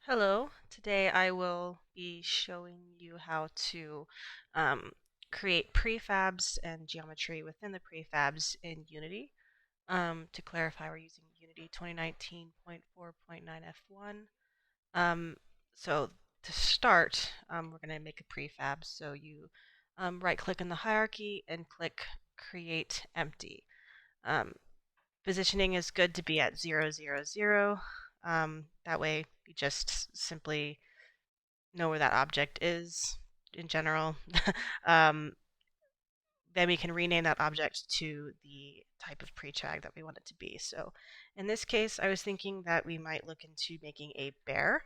Hello, today I will be showing you how to um, create prefabs and geometry within the prefabs in Unity. To clarify, we're using Unity 2019.4.9 F1. Um, so to start, we're going to make a prefab. So you right-click in the hierarchy and click Create Empty. Um, Positioning is good to be at 0, 0, 0. That way you just simply know where that object is in general. um, then we can rename that object to the type of pre-tag that we want it to be. So in this case, I was thinking that we might look into making a bear,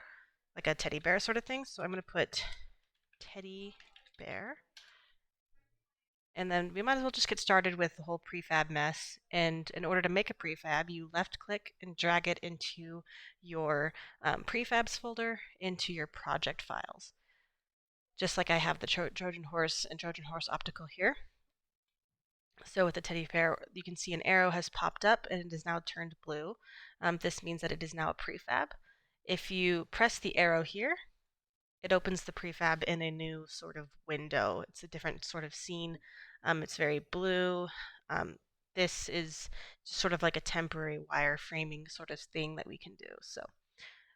like a teddy bear sort of thing. So I'm going to put teddy bear. And then we might as well just get started with the whole prefab mess. And in order to make a prefab, you left click and drag it into your prefabs folder into your project files. Just like I have the Trojan horse and Trojan horse optical here. So with the teddy bear, you can see an arrow has popped up and it is now turned blue. This means that it is now a prefab. If you press the arrow here, it opens the prefab in a new sort of window. It's a different sort of scene. It's very blue. This is sort of like a temporary wireframing sort of thing that we can do. So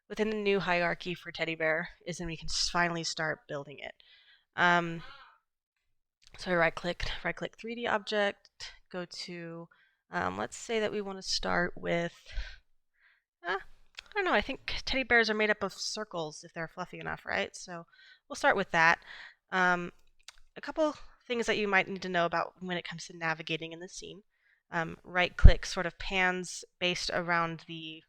within the new hierarchy for teddy bear is then we can finally start building it. So I right-click 3D object, go to, let's say that we want to start with, I don't know, I think teddy bears are made up of circles if they're fluffy enough, right? So we'll start with that. A couple things that you might need to know about when it comes to navigating in the scene. Right-click sort of pans based around the,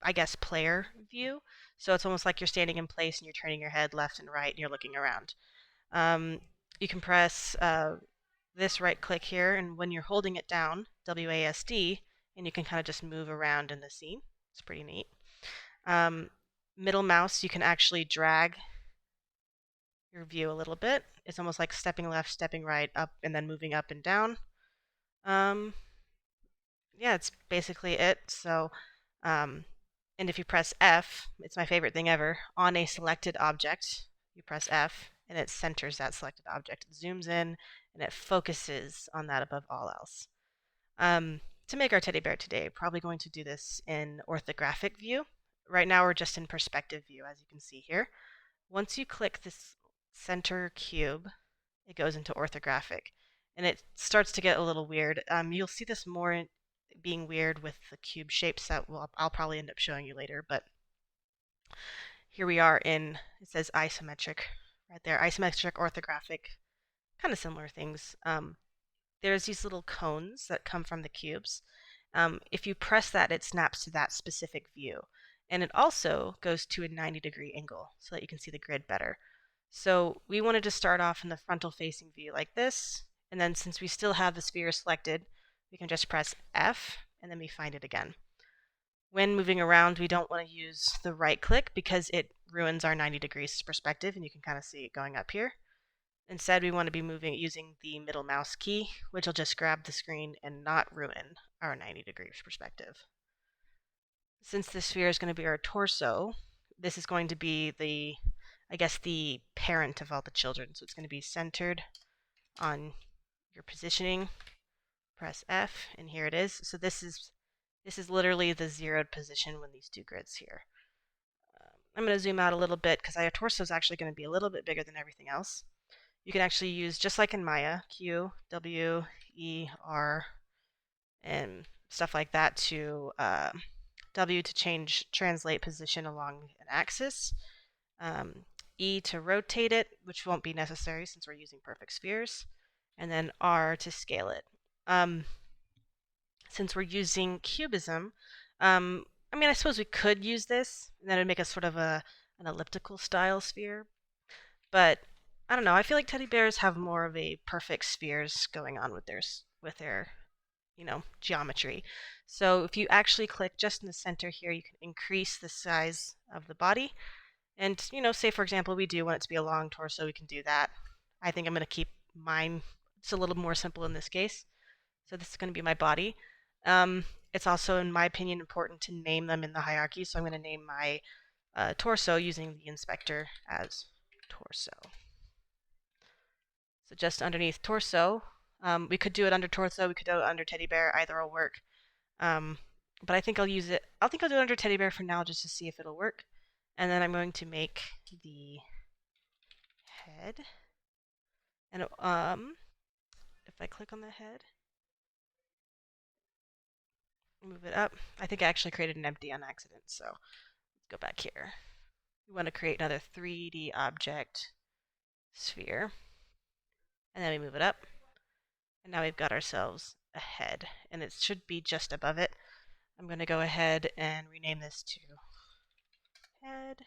I guess, player view. So it's almost like you're standing in place and you're turning your head left and right and you're looking around. You can press this right click here, and when you're holding it down, WASD, and you can kind of just move around in the scene. It's pretty neat. Middle mouse, you can actually drag your view a little bit. It's almost like stepping left, stepping right, up, and then moving up and down. Yeah, it's basically it. So, and if you press F, it's my favorite thing ever, on a selected object, you press F, and it centers that selected object. It zooms in, and it focuses on that above all else. To make our teddy bear today, probably going to do this in orthographic view. Right now we're just in perspective view, as you can see here. Once you click this center cube, it goes into orthographic. And it starts to get a little weird. You'll see this more being weird with the cube shapes that I'll probably end up showing you later. But here we are in, it says isometric right there, isometric orthographic, kind of similar things. There's these little cones that come from the cubes. If you press that, it snaps to that specific view. And it also goes to a 90-degree angle so that you can see the grid better. So we wanted to start off in the frontal facing view like this. And then since we still have the sphere selected, we can just press F and then we find it again. When moving around, we don't want to use the right click because it ruins our 90 degrees perspective, and you can kind of see it going up here. Instead, we want to be moving using the middle mouse key, which will just grab the screen and not ruin our 90 degrees perspective. Since the sphere is going to be our torso, this is going to be the, I guess, the parent of all the children. So it's going to be centered on your positioning. Press F, and here it is. So this is literally the zeroed position when these two grids here. I'm going to zoom out a little bit because our torso is actually going to be a little bit bigger than everything else. You can actually use, just like in Maya, Q, W, E, R, and stuff like that to W to translate position along an axis, E to rotate it, which won't be necessary since we're using perfect spheres, and then R to scale it. Since we're using cubism, I suppose we could use this, and then it would make a sort of an elliptical style sphere, but I don't know. I feel like teddy bears have more of a perfect spheres going on with their geometry. So if you actually click just in the center here, you can increase the size of the body. And, say for example, we do want it to be a long torso, we can do that. I think I'm going to keep mine, it's a little more simple in this case. So this is going to be my body. It's also, in my opinion, important to name them in the hierarchy. So I'm going to name my torso using the inspector as torso. So just underneath torso, we could do it under torso, we could do it under teddy bear, either will work. But I think I'll use it, I think I'll do it under teddy bear for now just to see if it'll work. And then I'm going to make the head. And if I click on the head, move it up. I think I actually created an empty on accident, so let's go back here. We want to create another 3D object sphere. And then we move it up. And now we've got ourselves a head, and it should be just above it. I'm going to go ahead and rename this to head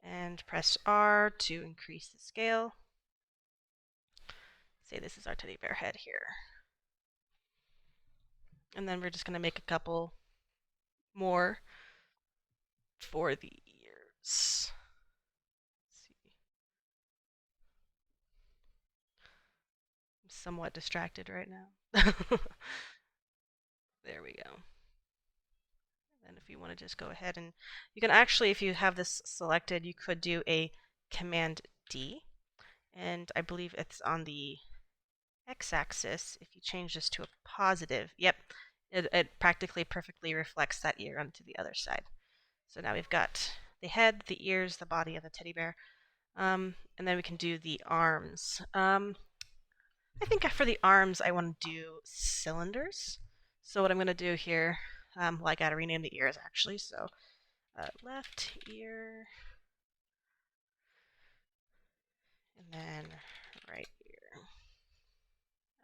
and press R to increase the scale. Say this is our teddy bear head here. And then we're just going to make a couple more for the ears. Let's see. I'm somewhat distracted right now. There we go. And if you want to just go ahead and you can actually, if you have this selected, you could do a Command D. And I believe it's on the x-axis. If you change this to a positive, yep, it practically perfectly reflects that ear onto the other side. So now we've got the head, the ears, the body of the teddy bear. And then we can do the arms. I think for the arms, I want to do cylinders. So what I'm going to do here, well, I got to rename the ears actually. So left ear, and then right ear.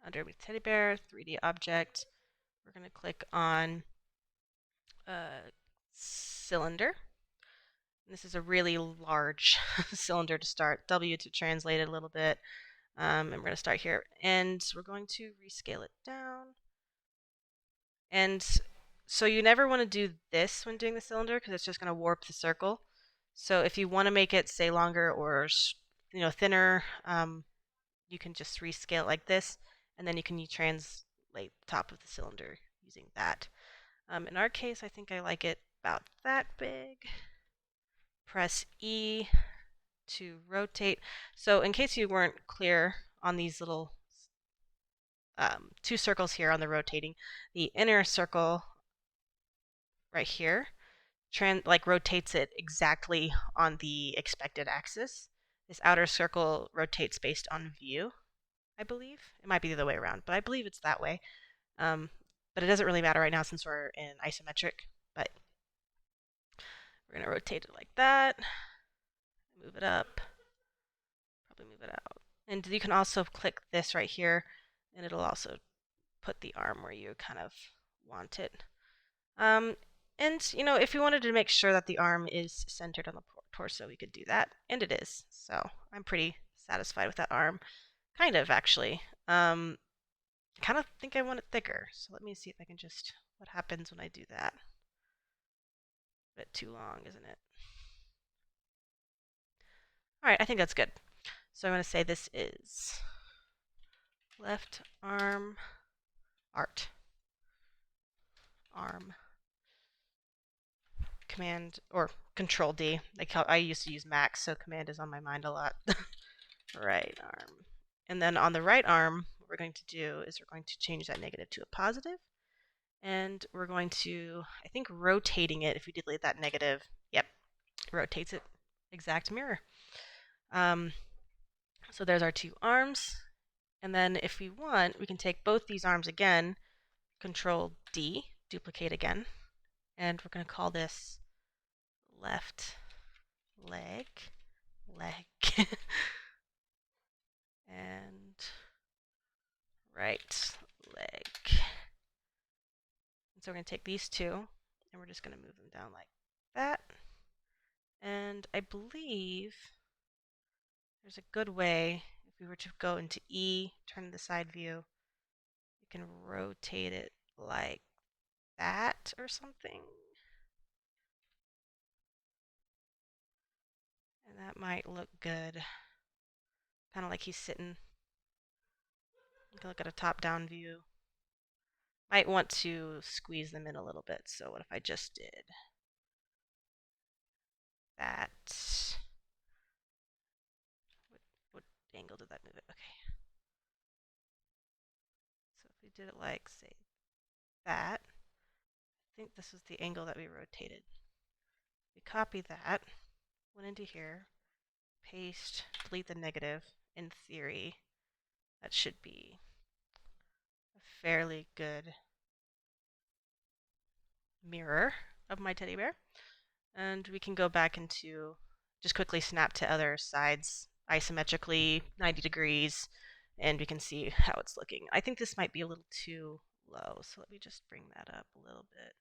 Under teddy bear, 3D object, we're going to click on cylinder. This is a really large cylinder to start. W to translate it a little bit. And we're going to start here. And we're going to rescale it down. And so you never want to do this when doing the cylinder because it's just going to warp the circle. So if you want to make it, say, longer or thinner, you can just rescale it like this. And then you can translate the top of the cylinder using that. In our case, I think I like it about that big. Press E to rotate. So in case you weren't clear on these little two circles here on the rotating, the inner circle right here rotates it exactly on the expected axis. This outer circle rotates based on view, I believe. It might be the other way around, but I believe it's that way. But it doesn't really matter right now since we're in isometric. But we're going to rotate it like that. Move it up. Probably move it out. And you can also click this right here, and it'll also put the arm where you kind of want it. And, if you wanted to make sure that the arm is centered on the torso, we could do that. And it is. So I'm pretty satisfied with that arm. Kind of, actually. Kind of think I want it thicker. So let me see if I can what happens when I do that. A bit too long, isn't it? All right, I think that's good. So I'm going to say this is left arm art. Arm. Command or Control D. I used to use Mac, so Command is on my mind a lot. Right arm. And then on the right arm, what we're going to do is we're going to change that negative to a positive. And we're going to, I think rotating it, if we delete that negative, yep, rotates it exact mirror. So there's our two arms. And then if we want, we can take both these arms again, Control D, duplicate again. And we're going to call this left leg, and right leg. And so we're going to take these two, and we're just going to move them down like that. And I believe there's a good way, if we were to go into E, turn the side view, you can rotate it like that or something. And that might look good. Kind of like he's sitting. You can look at a top-down view. Might want to squeeze them in a little bit. So what if I just did that. What angle did that move it? Okay. So if we did it like, say, that, I think this was the angle that we rotated. We copy that, went into here, paste, delete the negative. In theory, that should be a fairly good mirror of my teddy bear. And we can go back into, just quickly snap to other sides isometrically, 90 degrees, and we can see how it's looking. I think this might be a little too low, so let me just bring that up a little bit.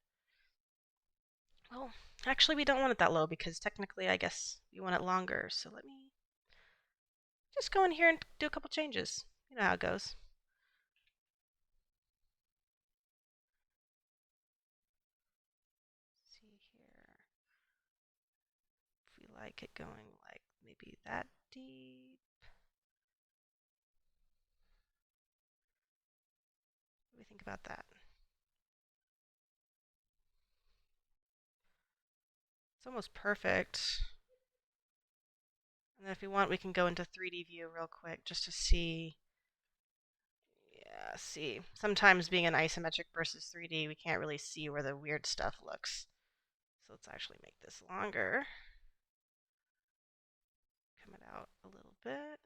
Well, actually we don't want it that low because technically I guess we want it longer, so let me just go in here and do a couple changes. You know how it goes. See here. If we like it going like maybe that deep. What do we think about that? It's almost perfect. And then if we want, we can go into 3D view real quick just to see. Yeah, see. Sometimes being an isometric versus 3D, we can't really see where the weird stuff looks. So let's actually make this longer. Come it out a little bit.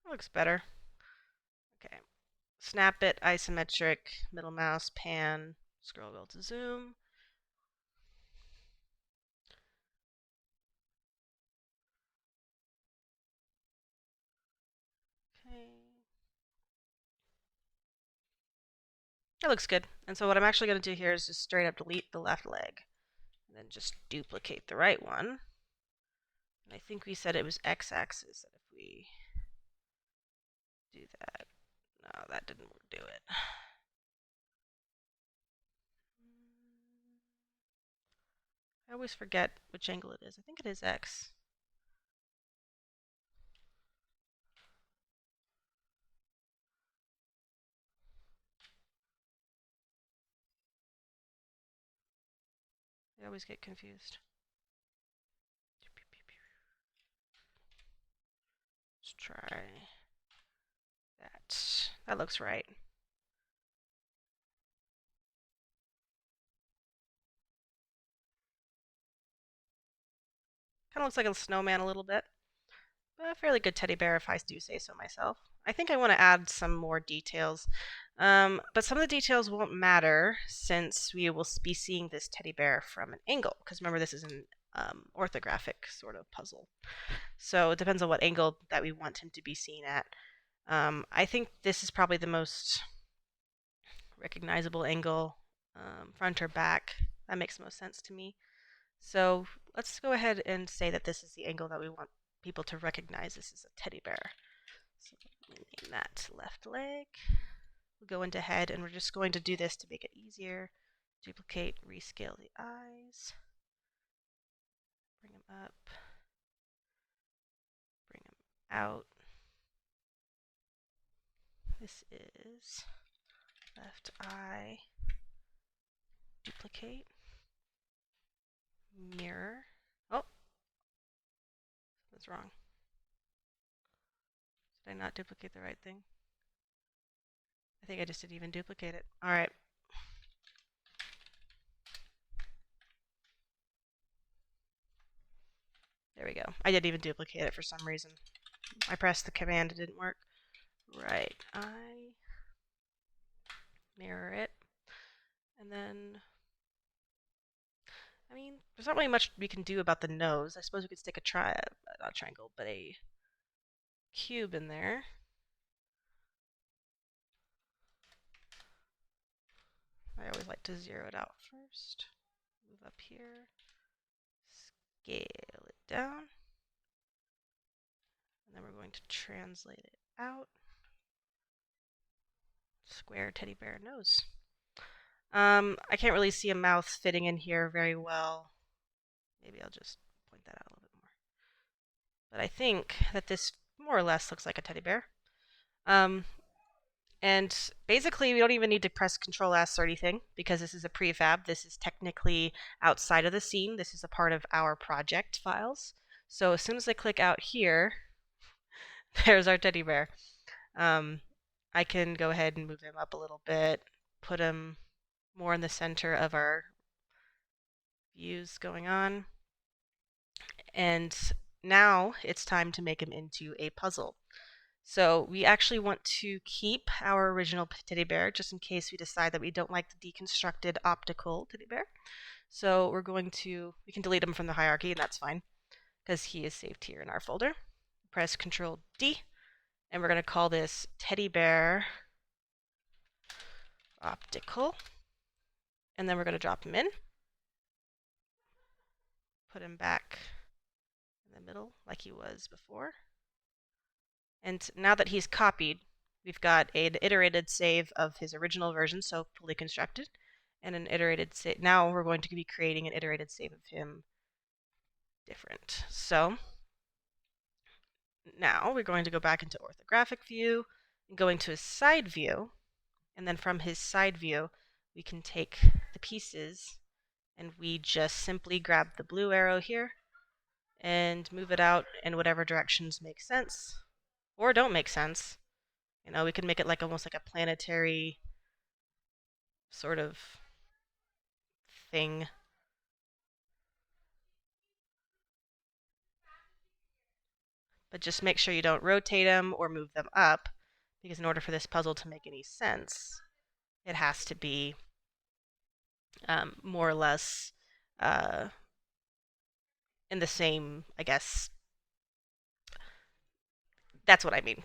That looks better. Okay. Snap it, isometric, middle mouse, pan, scroll wheel to zoom. Okay. That looks good. And so what I'm actually going to do here is just straight up delete the left leg. And then just duplicate the right one. And I think we said it was x-axis. And if we do that, no, that didn't do it. I always forget which angle it is. I think it is x. I always get confused. Let's try that. That looks right. Kind of looks like a snowman a little bit. But a fairly good teddy bear if I do say so myself. I think I want to add some more details. But some of the details won't matter since we will be seeing this teddy bear from an angle. Because remember, this is an orthographic sort of puzzle. So it depends on what angle that we want him to be seen at. I think this is probably the most recognizable angle, front or back. That makes the most sense to me. So let's go ahead and say that this is the angle that we want people to recognize this is a teddy bear. So let me name that left leg. We'll go into head, and we're just going to do this to make it easier. Duplicate, rescale the eyes. Bring them up. Bring them out. This is left eye. Duplicate. Mirror. Oh, something's wrong. Did I not duplicate the right thing? I think I just didn't even duplicate it. All right. There we go. I didn't even duplicate it for some reason. I pressed the command, it didn't work. Right eye. Mirror it. And then, I mean, there's not really much we can do about the nose. I suppose we could stick a not a triangle, but a cube in there. I always like to zero it out first. Move up here. Scale it down. And then we're going to translate it out. Square teddy bear nose. I can't really see a mouth fitting in here very well. Maybe I'll just point that out a little bit more. But I think that this more or less looks like a teddy bear. And basically, we don't even need to press Control S or anything because this is a prefab. This is technically outside of the scene. This is a part of our project files. So as soon as I click out here, there's our teddy bear. I can go ahead and move him up a little bit, put him more in the center of our views going on. And now it's time to make him into a puzzle. So we actually want to keep our original teddy bear just in case we decide that we don't like the deconstructed optical teddy bear. So we can delete him from the hierarchy, and that's fine because he is saved here in our folder. Press Control D, and we're going to call this teddy bear optical. And then we're going to drop him in, put him back in the middle like he was before. And now that he's copied, we've got an iterated save of his original version, so fully constructed, and an iterated save. Now we're going to be creating an iterated save of him different. So now we're going to go back into orthographic view and go into his side view, and then from his side view, we can take the pieces and we just simply grab the blue arrow here and move it out in whatever directions make sense or don't make sense. You know, we can make it like almost like a planetary sort of thing. But just make sure you don't rotate them or move them up, because in order for this puzzle to make any sense, it has to be more or less in the same, I guess. That's what I mean.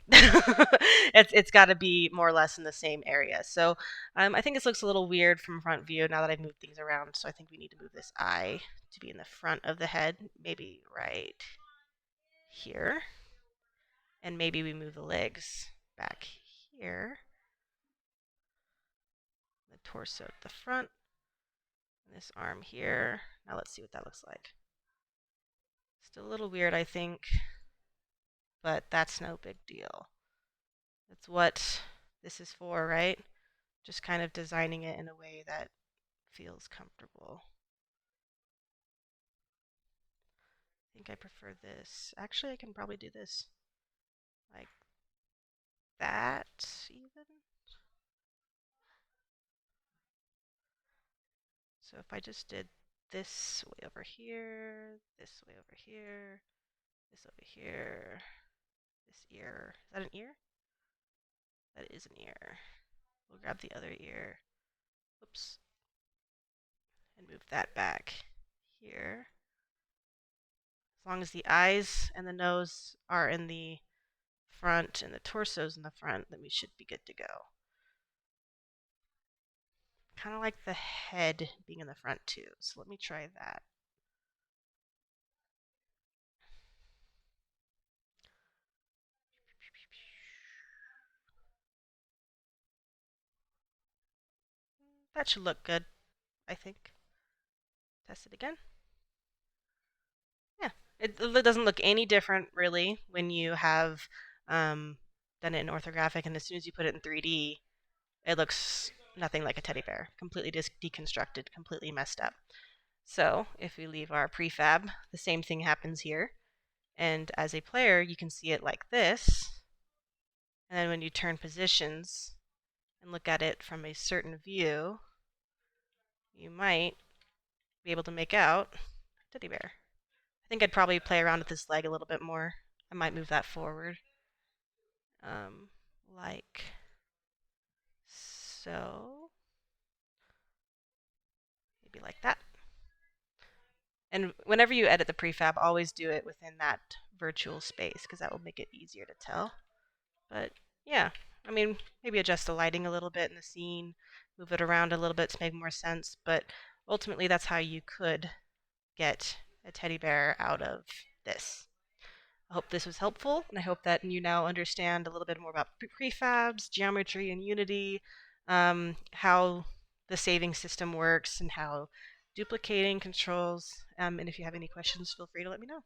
It's got to be more or less in the same area. So I think this looks a little weird from front view now that I've moved things around. So I think we need to move this eye to be in the front of the head, maybe right here. And maybe we move the legs back here. The torso at the front. And this arm here. Now let's see what that looks like. Still a little weird, I think. But that's no big deal. That's what this is for, right? Just kind of designing it in a way that feels comfortable. I think I prefer this. Actually, I can probably do this like that, even. So if I just did this way over here, this way over here, this over here, this ear. Is that an ear? That is an ear. We'll grab the other ear. Oops. And move that back here. As long as the eyes and the nose are in the front and the torso's in the front, then we should be good to go. Kind of like the head being in the front too. So let me try that. That should look good, I think. Test it again. Yeah, it doesn't look any different really when you have done it in orthographic, and as soon as you put it in 3D, it looks nothing like a teddy bear. Completely deconstructed, completely messed up. So if we leave our prefab, the same thing happens here. And as a player, you can see it like this. And then when you turn positions and look at it from a certain view, you might be able to make out a teddy bear. I think I'd probably play around with this leg a little bit more. I might move that forward. Like so. Maybe like that. And whenever you edit the prefab, always do it within that virtual space because that will make it easier to tell. But yeah, I mean, maybe adjust the lighting a little bit in the scene, move it around a little bit to make more sense. But ultimately, that's how you could get a teddy bear out of this. I hope this was helpful, and I hope that you now understand a little bit more about prefabs, geometry, and Unity, how the saving system works, and how duplicating controls. And if you have any questions, feel free to let me know.